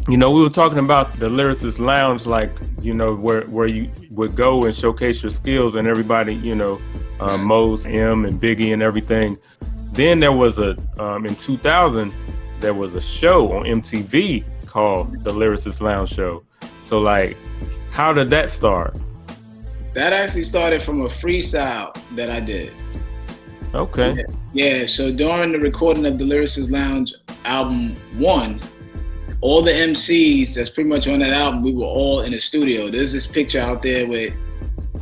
We were talking about the Lyricist Lounge, like, where you would go and showcase your skills, and everybody, Mose, M, and Biggie and everything. Then there was in 2000, there was a show on MTV called the Lyricist Lounge Show. So, like, how did that start? That actually started from a freestyle that I did. Okay. Yeah, so during the recording of the Lyricist Lounge album 1, all the MCs that's pretty much on that album, we were all in a studio. There's this picture out there where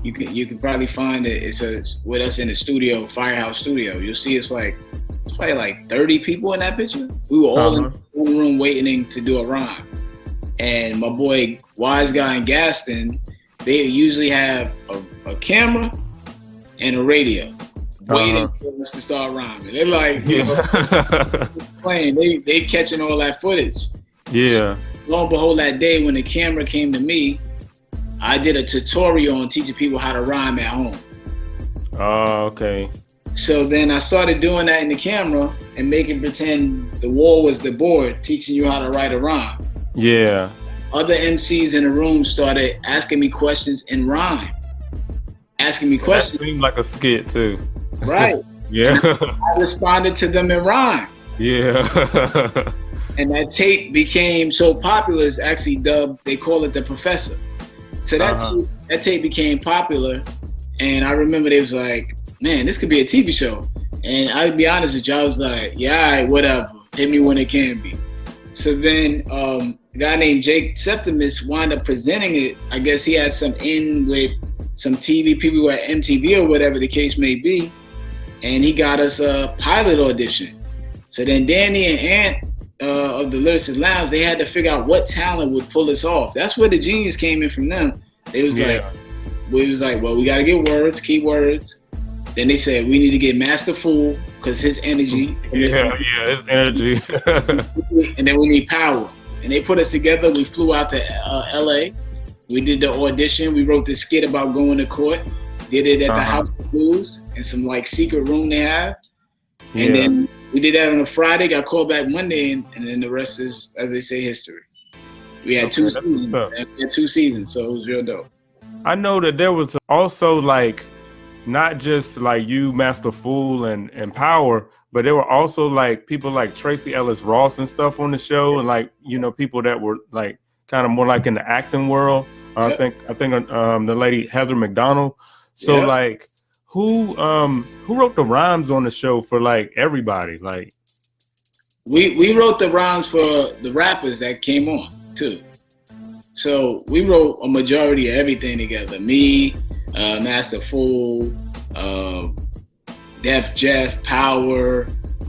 you can probably find it. It's with us in the studio, Firehouse Studio. You'll see it's probably like 30 people in that picture. We were all in one room waiting to do a rhyme. And my boy Wise Guy and Gaston, they usually have a camera and a radio waiting for us to start rhyming. They're like, playing. They catching all that footage. Yeah. So, lo and behold, that day when the camera came to me, I did a tutorial on teaching people how to rhyme at home. Oh, okay. So then I started doing that in the camera and making pretend the wall was the board, teaching you how to write a rhyme. Yeah. Other MCs in the room started asking me questions in rhyme. Asking me questions. That seemed like a skit too. Right. Yeah. I responded to them in rhyme. Yeah. And that tape became so popular, it's actually dubbed, they call it The Professor. So that tape became popular, and I remember they was like, man, this could be a TV show. And I'll be honest with you, I was like, yeah, all right, whatever. Hit me when it can be. So then a guy named Jake Septimus wound up presenting it. I guess he had some in with some TV people at MTV or whatever the case may be. And he got us a pilot audition. So then Danny and Ant of the Lyricist Lounge, they had to figure out what talent would pull us off. That's where the genius came in from them. It was like, well, we got to get words, keywords. Then they said we need to get Master Fool because his energy. His energy. And then we need power. And they put us together. We flew out to LA. We did the audition. We wrote this skit about going to court. Did it at the House of Blues in some like secret room they have. And then we did that on a Friday, got called back Monday, and then the rest is, as they say, history. We had 2 seasons. We had 2 seasons, so it was real dope. I know that there was also like not just like you, Master Fool, and Power, but there were also like people like Tracy Ellis Ross and stuff on the show, and like people that were like kind of more like in the acting world. I think the lady Heather McDonald. So like. Who wrote the rhymes on the show for like everybody? Like we wrote the rhymes for the rappers that came on too. So we wrote a majority of everything together. Me, Master Fool, Def Jeff, Power,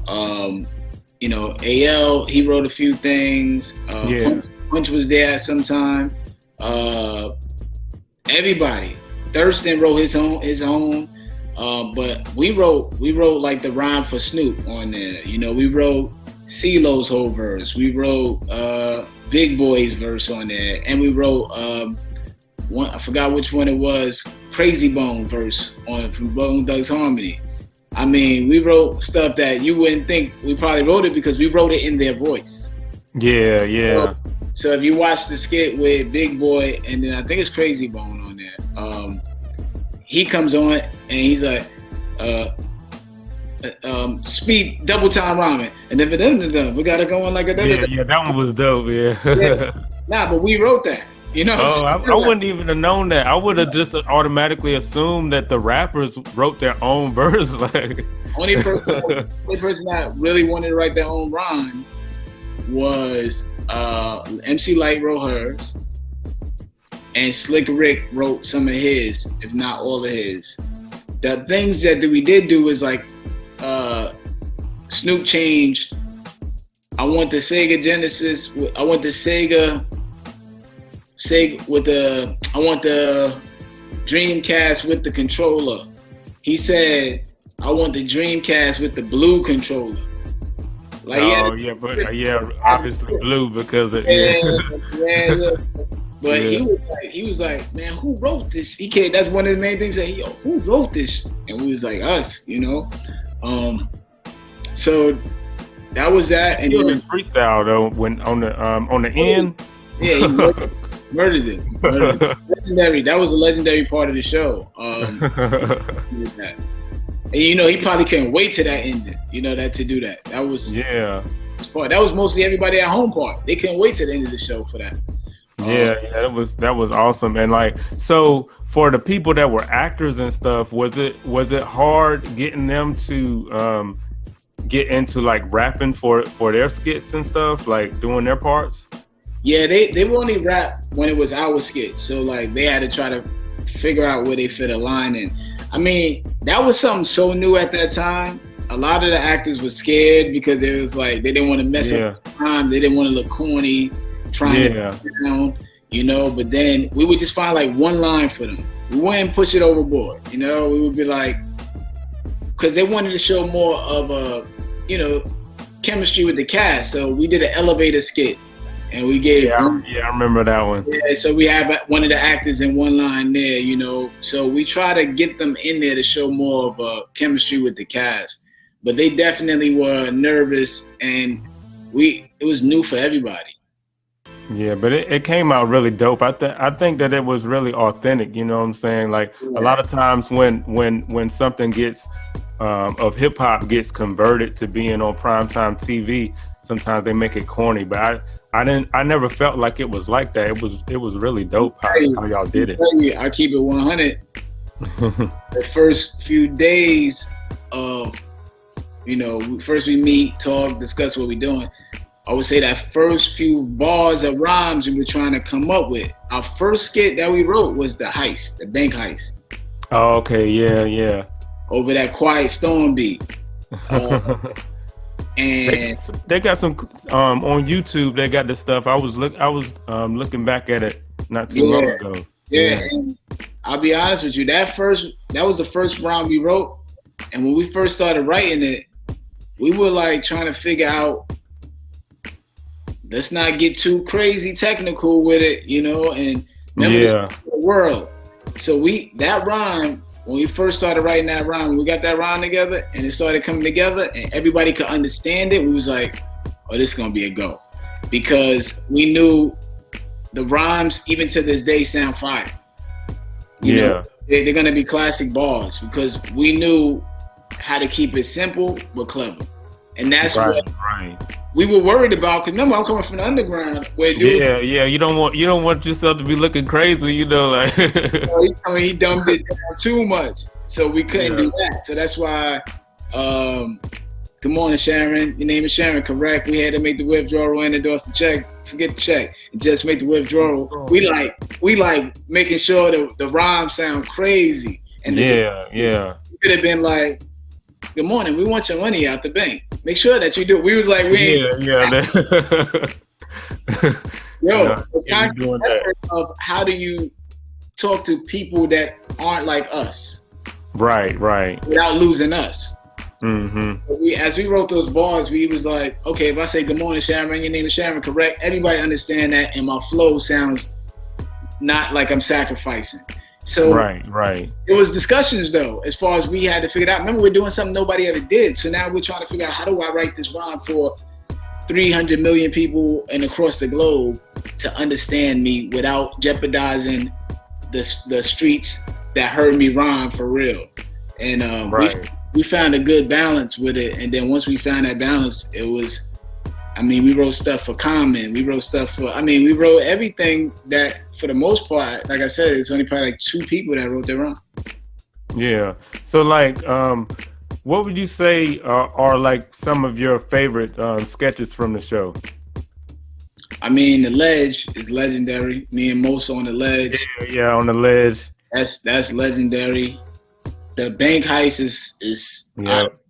AL, he wrote a few things. Punch was there at some time. Everybody. Thurston wrote his own. But we wrote like the rhyme for Snoop on there. We wrote CeeLo's whole verse. We wrote Big Boy's verse on there, and we wrote one. I forgot which one it was. Crazy Bone verse from Bone Thugs Harmony. I mean, we wrote stuff that you wouldn't think we probably wrote it because we wrote it in their voice. Yeah. So if you watch the skit with Big Boy, and then I think it's Crazy Bone on there. He comes on and he's like, speed double time rhyming, and then we gotta go on like a yeah, that one was dope. Yeah. Nah, but we wrote that. I wouldn't even have known that. I would have just automatically assumed that the rappers wrote their own verse. Like only person that really wanted to write their own rhyme was MC Lyte wrote hers. And Slick Rick wrote some of his, if not all of his. The things that we did do is like Snoop changed. I want the Sega Genesis. I want the Sega with the. I want the Dreamcast with the controller. He said, "I want the Dreamcast with the blue controller." Like, obviously blue because of yeah. But he was like, man, who wrote this? He can't. That's one of the main things that who wrote this? And we was like, us, So That was that, and Killed then his freestyle though when on the end. yeah, he murdered it. Legendary. That was a legendary part of the show. That. And he probably couldn't wait to that ending. To do that. That was part. That was mostly everybody at home part. They couldn't wait to the end of the show for that. That was awesome. And like, so for the people that were actors and stuff, was it hard getting them to get into like rapping for their skits and stuff, like doing their parts? Yeah, they would only rap when it was our skit. So like they had to try to figure out where they fit a line in. I mean, that was something so new at that time. A lot of the actors were scared because it was like they didn't want to mess up the time. They didn't want to look corny, trying to down, but then we would just find like one line for them. We wouldn't push it overboard, we would be like, because they wanted to show more of a, chemistry with the cast. So we did an elevator skit. And we gave I remember that one. Yeah, so we have one of the actors in one line there, So we try to get them in there to show more of a chemistry with the cast. But they definitely were nervous, and it was new for everybody. Yeah, but it came out really dope. I think that it was really authentic. You know what I'm saying? Like a lot of times when something gets of hip hop gets converted to being on primetime TV, sometimes they make it corny. But I never felt like it was like that. It was really dope how y'all did it. I keep it 100. The first few days of, first we meet, talk, discuss what we're doing. I would say that first few bars of rhymes we were trying to come up with. Our first skit that we wrote was the heist, the bank heist. Oh, okay, yeah. Over that Quiet Storm beat. And they got some on YouTube. They got this stuff. I was looking back at it not too long ago. Yeah, and I'll be honest with you. That was the first rhyme we wrote, and when we first started writing it, we were like trying to figure out, let's not get too crazy technical with it, and the world. So that rhyme, when we first started writing that rhyme, we got that rhyme together and it started coming together and everybody could understand it. We was like, oh, this is gonna be a go. Because we knew the rhymes, even to this day, sound fire. You know, they're gonna be classic bars because we knew how to keep it simple but clever. And that's what we were worried about. Cause remember, I'm coming from the underground where dudes, you don't want yourself to be looking crazy, like he dumbed it down too much. So we couldn't do that. So that's why good morning, Sharon. Your name is Sharon, correct? We had to make the withdrawal and endorse the check. Forget the check and just make the withdrawal. We like making sure that the rhymes sound crazy. And it could have been like, good morning, we want your money out the bank. Make sure that you do. We was like, the concept of how do you talk to people that aren't like us, right, without losing us. Mm-hmm. As we wrote those bars, we was like, okay, if I say good morning, Sharon, your name is Sharon, correct? Everybody understand that, and my flow sounds not like I'm sacrificing. So right. It was discussions though, as far as we had to figure it out. Remember, we're doing something nobody ever did. So now we're trying to figure out, how do I write this rhyme for 300 million people and across the globe to understand me without jeopardizing the streets that heard me rhyme for real. And we found a good balance with it. And then once we found that balance, it was, we wrote stuff for Common. We wrote stuff for, we wrote everything that, for the most part, like I said, it's only probably like 2 people that wrote their rhyme. Yeah. So like, what would you say are like some of your favorite sketches from the show? The Ledge is legendary. Me and Mosa on the Ledge. Yeah, on the Ledge. That's legendary. The bank heist is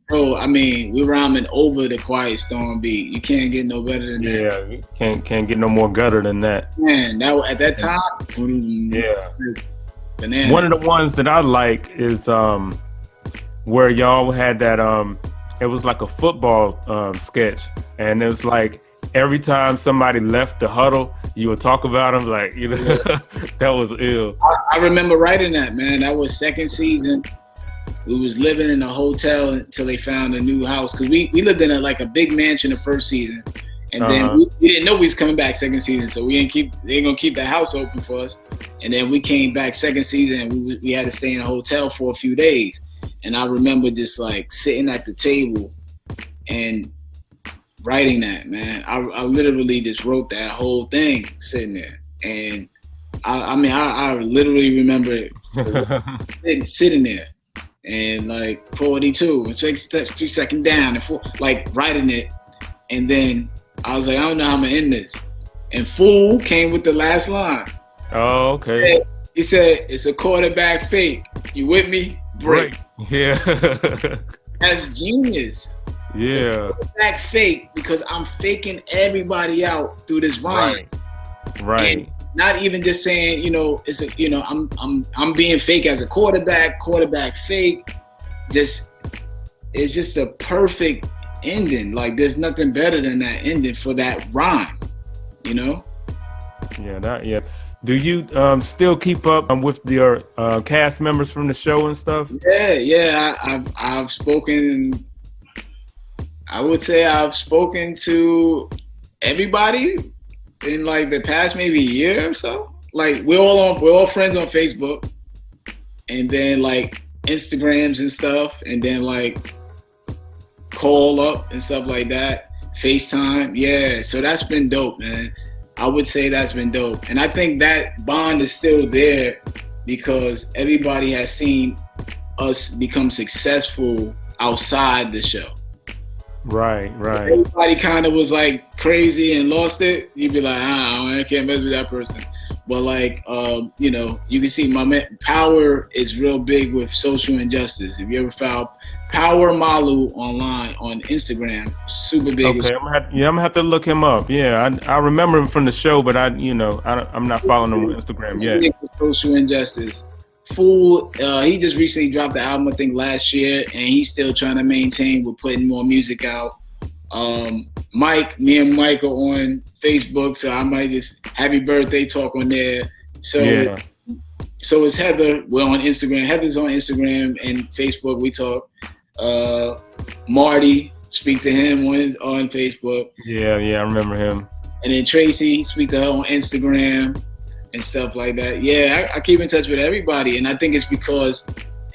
we're rhyming over the Quiet Storm beat. You can't get no better than that. Yeah, you can't get no more gutter than that. Man, at that time, bananas. One of the ones that I like is where y'all had that it was like a football sketch, and it was like every time somebody left the huddle, you would talk about them, like, that was ill. I remember writing that, man. That was second season. We was living in a hotel until they found a new house, because we lived in a big mansion the first season, and then we didn't know we was coming back second season, so they gonna keep the house open for us. And then we came back second season, and we had to stay in a hotel for a few days. And I remember just like sitting at the table and writing that, man. I literally just wrote that whole thing sitting there, and I literally remember sitting there. And like 42, and take steps 3 seconds down, and writing it. And then I was like, I don't know how I'm gonna end this. And Fool came with the last line. Oh, okay. He said, it's a quarterback fake. You with me? Break. Yeah. That's genius. Yeah. Quarterback fake, because I'm faking everybody out through this rhyme. Right. And not even just saying, I'm being fake as a quarterback fake. It's just a perfect ending. Like, there's nothing better than that ending for that rhyme, Yeah. Do you still keep up with your cast members from the show and stuff? Yeah. I've spoken. I would say I've spoken to everybody in like the past maybe year or so. Like, we're all friends on Facebook, and then like Instagrams and stuff, and then like call up and stuff like that, FaceTime. Yeah, so that's been dope, man. I would say that's been dope. And I think that bond is still there because everybody has seen us become successful outside the show. Right. Everybody kind of was like crazy and lost it. You'd be like, I can't mess with that person. But like, you can see my man Power is real big with social injustice. If you ever found Power Malu online on Instagram, super big. Okay, I'm gonna have to look him up. Yeah, I remember him from the show, but I'm not following him on Instagram yet. Social injustice. Fool, he just recently dropped the album, I think last year, and he's still trying to maintain with putting more music out. Me and Mike are on Facebook, so I might just happy birthday talk on there. So yeah. So is Heather. We're on Instagram. Heather's on Instagram and Facebook. We talk. Marty, speak to him on Facebook. Yeah, I remember him. And then Tracy, speak to her on Instagram and stuff like that. Yeah, I keep in touch with everybody, and I think it's because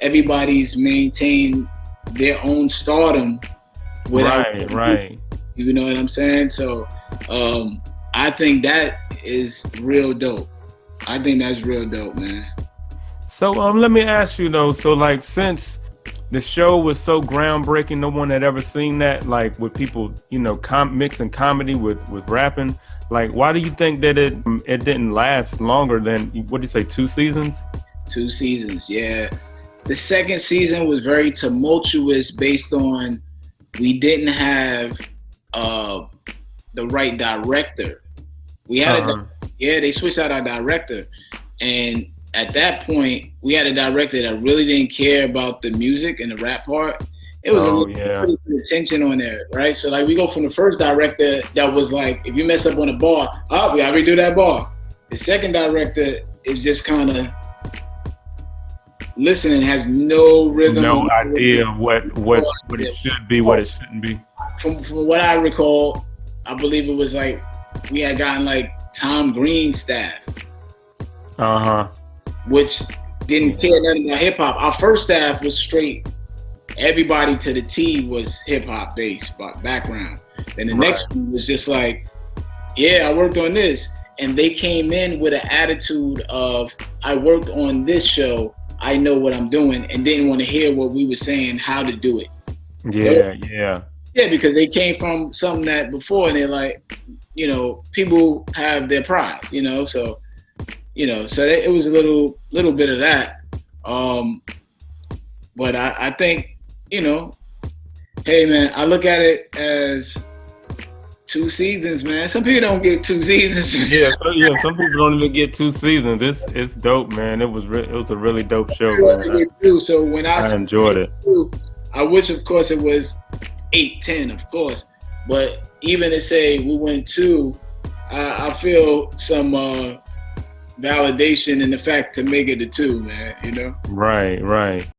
everybody's maintained their own stardom without right. You know what I'm saying? So I think that is real dope. I think that's real dope, man. So let me ask you though, so like since the show was so groundbreaking, no one had ever seen that, like with people, mixing comedy with rapping. Like, why do you think that it didn't last longer than, what do you say, 2 seasons? 2 seasons, yeah. The second season was very tumultuous based on we didn't have the right director. We had they switched out our director, and at that point we had a director that really didn't care about the music and the rap part. It was a little tension on there, right? So like we go from the first director that was like, if you mess up on a bar, we gotta redo that bar. The second director is just kind of listening, has no rhythm, no idea what it should be, what it shouldn't be. From what I recall, I believe it was like we had gotten like Tom Green staff, which didn't care nothing about hip hop. Our first staff was straight. Everybody to the T was hip hop based background. Then the next one was just like, yeah, I worked on this. And they came in with an attitude of, I worked on this show, I know what I'm doing, and didn't want to hear what we were saying, how to do it. Yeah, because they came from something that before, and they're like, people have their pride, so it was a little bit of that. But I think, hey man, I look at it as 2 seasons, man. Some people don't get 2 seasons. Some people don't even get 2 seasons. It's dope, man. It was a really dope show. So when I enjoyed it. I wish, of course, it was 8, 10, of course. But even to say we went 2, I feel some validation in the fact to make it a 2, man. Right.